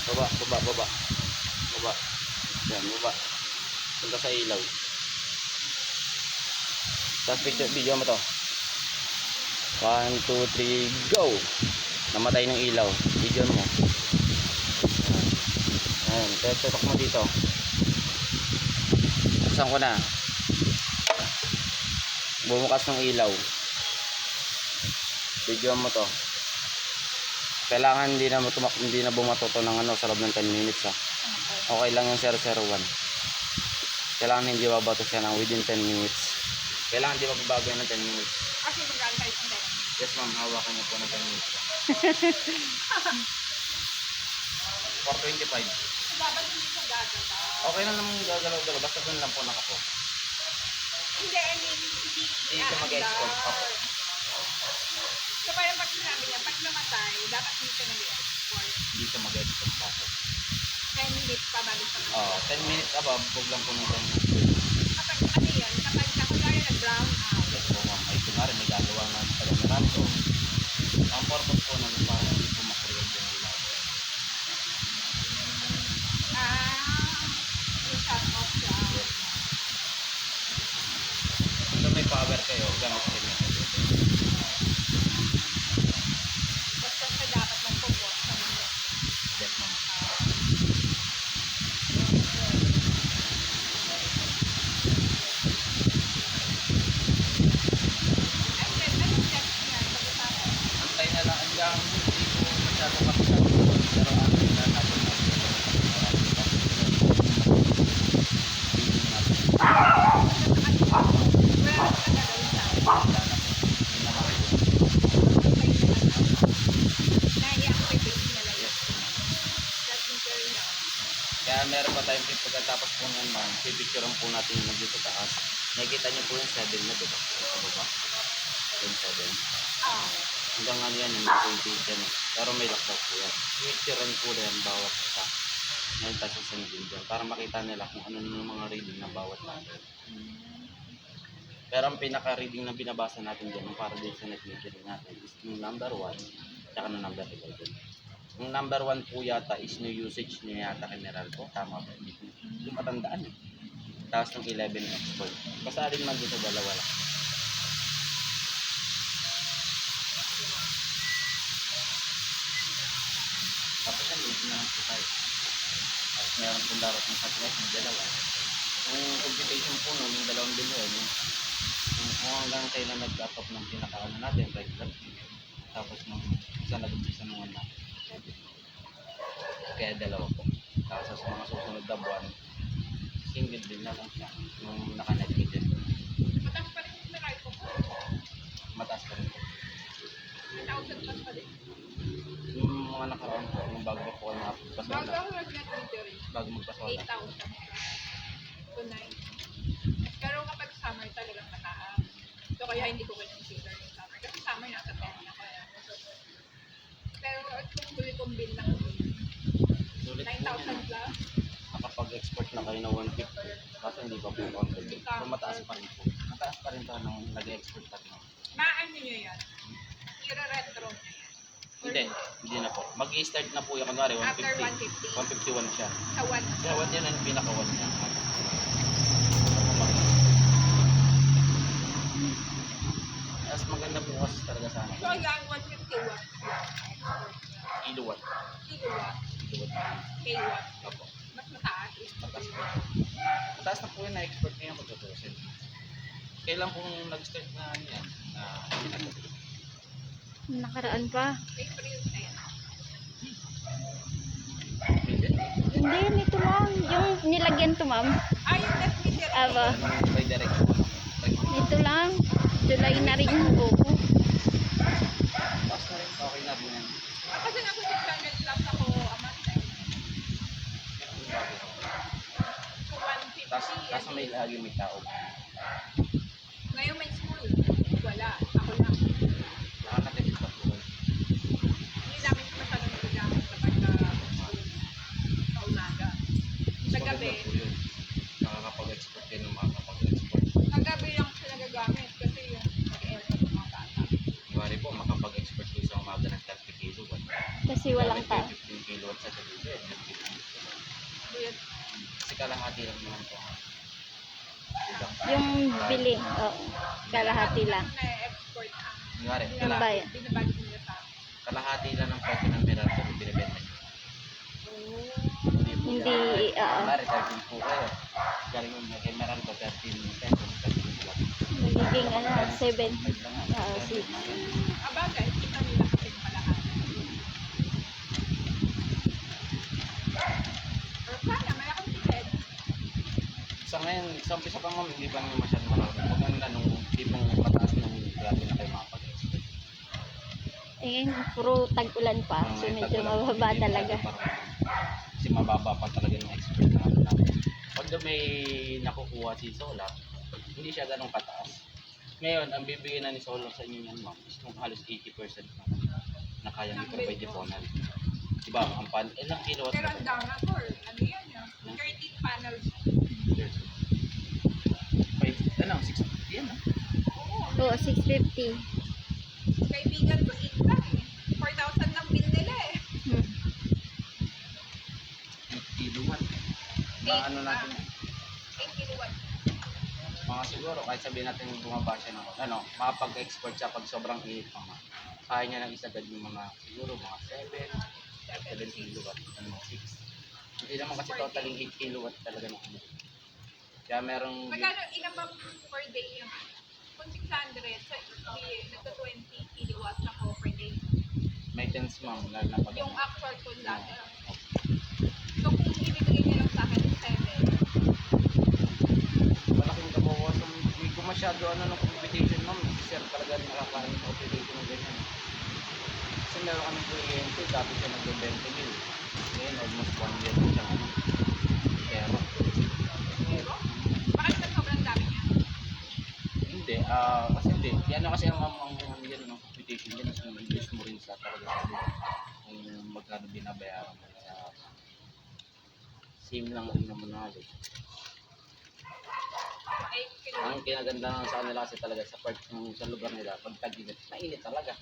Baba, baba, baba. Baba. Yan, baba. Punta sa ilaw. Tapos picture, video mo to. 1, 2, 3, go! Namatay ng ilaw. Video mo. Ayan, tutok mo dito. Buksan ko na. Bumukas ng ilaw. Video mo to. Kailangan hindi na bumato to ng sa loob ng 10 minutes ha. Okay lang yung 001. Kailangan hindi babato siya ng within 10 minutes. Kailangan hindi magbabago yan ng 10 minutes. Kasi mag-antay ng 10 minutes. Yes ma'am, hawakan niyo po ng 10 minutes. 425. Dapat hindi siya gagalaw. Okay lang naman gagalaw-galaw. Basta dun lang po nakapo. Hindi, I mean, Hindi ka mag-export pa po. So parang pag sinabi niya, pag namatay, dapat hindi siya nag-export. Hindi siya mag-export pa po. 10 minutes pa bago siya mag-export. 10 minutes above, huwag lang po ng 10 minutes. Kapag ano yan, kapag nakunwari nag-brown out. Yes po ma'am. Ay kunwari may gagawa na sa kalameran ko. Ang purpose po na parang hindi po makuryente ng ilaw. I-shut off siya. Yes ma'am. Kung may power kayo, gamit din niya. Basta siya dapat mag-focus sa mga. Yes ma'am. And then, anong steps niya? Pag-usapan. Antay na lang hanggang hindi po masyado kapitan. Pero ano na natin na. Kaya meron pa tayong pagkatapos po ngayon ma'am, pipicturean po natin yung nandito sa taas. Nakikita niyo po yung 7 na diba? Sa baba. Yung 7. Hanggang ano yan, yung 20 dyan. Pero may lockdown po yan. Picturean po rin bawat isa. Ngayon tayo sa dyan. Para makita nila kung ano yung mga reading na bawat number. Pero ang pinaka-reading na binabasa natin dyan, para din sa net-metering natin, is yung number 1, tsaka ng number 11. Yung number 1 po yata is new usage niya yata general po. Tama ba? Hindi matandaan eh. Tapos yung 11 export. Kasali man dito dalawa lang. Tapos yan, hindi na lang po tayo. Tapos meron pong darating sa plus yung dalawa. Yung computation po nun, yung dalawang bilhin, yung kung hanggang kailan nag-up ng pinaka-ano natin, regular. Tapos nung isa nag-umpisa nung ano. Kaya dalawa po. Tapos sa mga susunod na buwan, single din na lang siya. Nung naka-net-meter. Mataas pa rin yung nakay ko. Mataas pa rin po. 1,000 plus pa din. Yung mga nakaraan po, yung bago po na Bago pasola. ako nag-net-metering. Bago magpasola. 8,000 to 9. Pero kapag summer talagang mataas. So kaya hindi ko consider yung summer. Kasi summer nasa 10 na kaya. Pero kung kung bill lang, Sulit po 9,000 yun. plus. Nakapag-export na kayo na 150. Kaso hindi pa po counted. So mataas pa rin po. Mataas pa rin to nung nag-export pa rin. Maano nyo yan? I-retro nyo yan. Hindi, hindi na po. Mag-i-start na po yung kunwari After 150. 150. 151 siya. Sa 1. Kaya 1 yan ang pinaka-1 niya. Mas maganda po kasi talaga sana. So yan, 150 watts. Kilowatt. Kilowatt. Kilowatt. K-watt. Opo. Mas mataas. Mataas na. Mataas na po yung na-export niya yung pagtutusin. Kailan pong nag-start na ano yan? Nakaraan pa. April 10. Hindi. Hindi, nito lang. Yung nilagyan to, ma'am. Ah, yung net meter. Aba, Anong by direct po? nito lang. July na rin yung buko. Tapos na rin. Okay na po yan. Kasi nga po 600 plus ako a month eh. So 150. Tapos may lagi may tao. Ngayon may school. Wala. Ako lang. Nakakatipid pa po. Hindi namin masyadong nagagamit kapag sa umaga. Sa gabi. Maganda po yun. Nakakapag-export kayo ng makakapag-export. Sa gabi lang siya nagagamit kasi yung nag-aircon ng mga bata. Kunwari po, makapag-export kayo sa umaga ng 30 kilo. Kasi walang Gamit kayo tao. 15 kilo sa dito eh. Weird. Kasi kalahati lang naman po. Diba? Yung bili, oo. Kalahati lang. Na-export ang Kunwari, Yung bayan. binabalik nila sa akin. kalahati lang ng presyo ng Meralco yung binibenta nyo. Hindi, oo. Kunwari, 13 po kayo. Galing yung kay Meralco, 13 pesos, 13 po. Magiging 7. Kahit lang nga, Oo, 7, 6. mga ganun. Abagay, kita nila kasi malakad. Pero sana, may akong ticket. Sa ngayon, sa umpisa pa ma'am, hindi pa naman masyadong marami. Pag ang tanong, tipong pataas ng grabe na kayo makapag-expect. Eh, puro tag-ulan pa. So, medyo mababa talaga. Kasi mababa pa talaga yung expert na ano natin. Pag may nakukuha si Solar, hindi siya ganun kataas. Ngayon, ang bibigyan na ni Solar sa inyo yan ma'am, is kung halos 80% na kayang i-provide yung panel. Diba, ang pan, ilang kilowatt Pero na ang to? dama ko, ano yan yun? 13 panels. 6, yan ah. Oo, Oo, 650. kaibigan ko, 8 lang eh. 4,000 lang bill nila eh. 8 kilowatt. Mga ano natin, 8 kilowatt. mga siguro, kahit sabihin natin bumaba siya ng, ano, makapag-export siya pag sobrang init pa nga. Kaya niya nang isagad yung mga, siguro mga 7 kilowatt, mga 6. Hindi naman kasi totaling 8 kilowatt talaga ng ano. Kaya merong, Magkano, ilang ba per day yung kung 600, sa nagka-20 kilowatt ako per day. may tens ma'am, lalo na pag Yung ano. actual ko lang. So kung ibigay niya lang sa akin ng 7, Malaking kabawasan. Hindi ko masyado ano ng computation ma'am. Si sir talaga nakakain ng computation ng ganyan. Kasi meron kami kliyente, dati siya nag-20 mil. Ngayon almost 1 year na siya ano. Pero, pero, bakit na sobrang dami niya? hindi, kasi hindi. Yan na kasi ang yan ng computation din. So, i-use mo rin sa talaga sa kung magkano binabayaran mo sa SIM lang rin naman na halos. 8 kilowatt. Ang kinaganda lang sa kanila kasi talaga sa part ng sa lugar nila, pag tag-init, mainit talaga.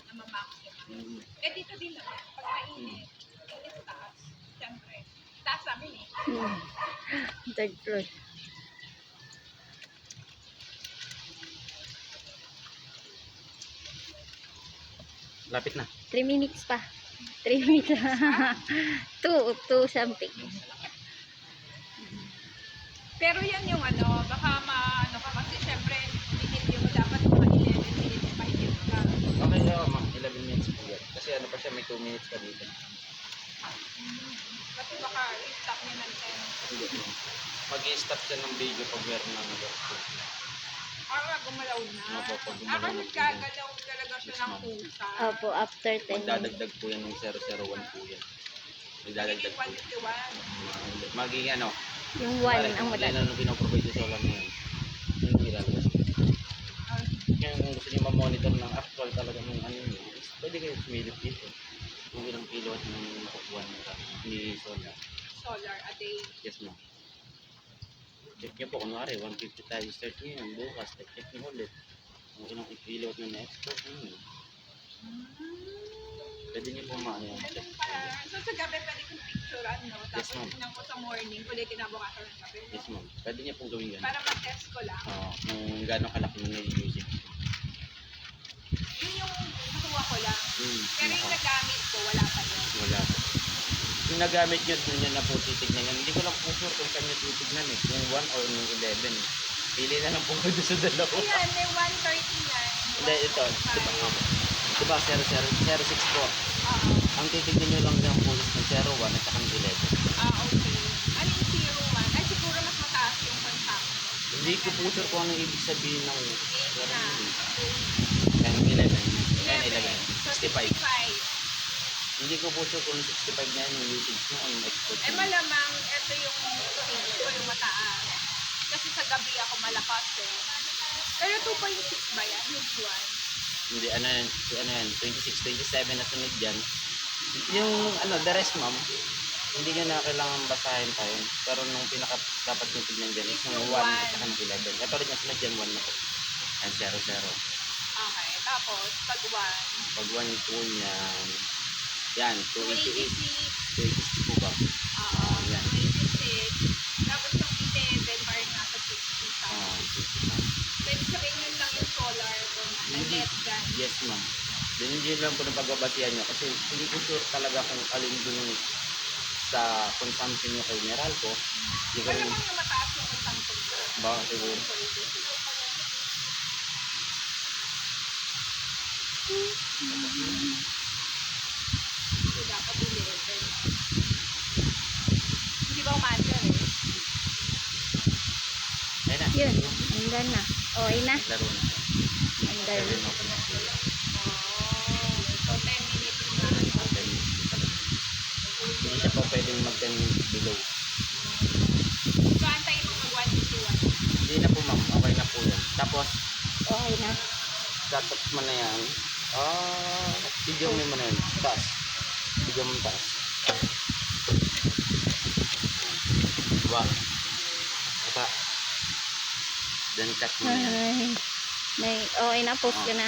Namamax naman. Mm. Eh dito din naman, pag mainit, init sa taas. Siyempre, taas namin eh. Third floor. Lapit na. 3 minutes pa. 3 minutes. 2 something. Pero yan yung ano, baka maano ka kasi siyempre, binidyo mo dapat mga 11 minutes pa yun ka. Okay, ma'am. 11 minutes po yan. Kasi ano pa siya, may 2 minutes ka dito. Kasi baka i-stop niya ng 10. Hindi po. Mag-i-stop siya ng video pag meron na nag-export. Gumalaw na. Opo, pag gumalaw na po Nagkagalaw talaga siya ng pusa. Opo, after 10 minutes. Magdadagdag po yan ng 001 po yan. Magdadagdag po. 151. Magiging ano, Yung 1 ang wala madami. na pinoprovide yung solar ngayon. Yung ilalabas. Kaya kung gusto niyo ma-monitor ng actual talaga ng ano yun, pwede kayo sumilip dito. Kung ilang kilowatt ng makukuha ni solar. Solar a day. Yes, ma'am. Check nyo po, kunwari, 150 tayo start nyo yun. Bukas, check nyo ulit. Kung ilang kilowatt na na-export nyo yun. Pwede nyo po maano yung check. Ganun pala. So sa gabi pwede kong picturean, no? Tapos Yes, ma'am. tingnan ko sa morning, ulitin na bukas ng gabi. Yes, ma'am. Pwede nyo pong gawin ganun. Para ma-test ko lang. Oo, kung gano'ng kalaki na yung usage. Yun yung nakuha ko lang. Pero yung Nako, nagamit ko, wala pa yun. wala po. Yung nagamit nyo, doon nyo na po titignan yan. Hindi ko lang po sure kung saan nyo titignan eh. Yung 1 or yung 11. Pili na lang po kayo doon sa dalawa. Ayan, may 139. Hindi, ito. Diba, diba 06 po. Oo. Ang titignan nyo lang ng pulis ng 01 at saka ng 11. Okay. Ano yung 01? Ay, siguro mas mataas yung contact. Hindi ko po sure kung anong ibig sabihin ng 8 na. 11. So, 65. 65. Hindi ko po sure kung 65 na yan yung usage mo o yung export Eh mo. malamang ito yung speed ko, yung mataas. Kasi sa gabi ako malakas eh. Pero 2.6 ba yan? Huge one. Hindi, ano yan, 26, 27 na sunod dyan. Yung, the rest ma'am, hindi nyo na kailangan basahin pa yun. Pero nung pinaka dapat nyo tignan dyan is yung 1 at saka ng 11. Ito rin yung sunod dyan, 1 na po. And 0. Okay. Tapos, pag 1. Pag 1 po niyan, Yan, 288. 286 po ba? Oo, yan. 286. Tapos yung 11, parang nasa 60 pa. 60. So, ibig sabihin yun lang yung solar ko na Hindi. less than. Yes, ma'am. Then yun lang po na pagbabasihan nyo kasi hindi ko sure talaga kung alin dun yung sa consumption nyo kay Meralco. Hindi ko Wala rin bang yung mataas yung consumption ko? ba siguro. So, 86. So, dapat 11. Hindi ba umanswer eh? Ayun na. Yun, hanggang na. Okay na. Laro na. Hanggang. 7 ako na. Oh, so 10 minutes na. 10 minutes talaga. Hindi siya pa pwedeng mag 10 minutes below. So, antayin mo mag-151. Hindi na po ma'am. Okay na po yan. Tapos, Okay na. tatap mo na yan. Video mo na yan. Taas. Video mo taas. Diba? Ito. Then cut mo na yan. Ay, okay na, post ko na.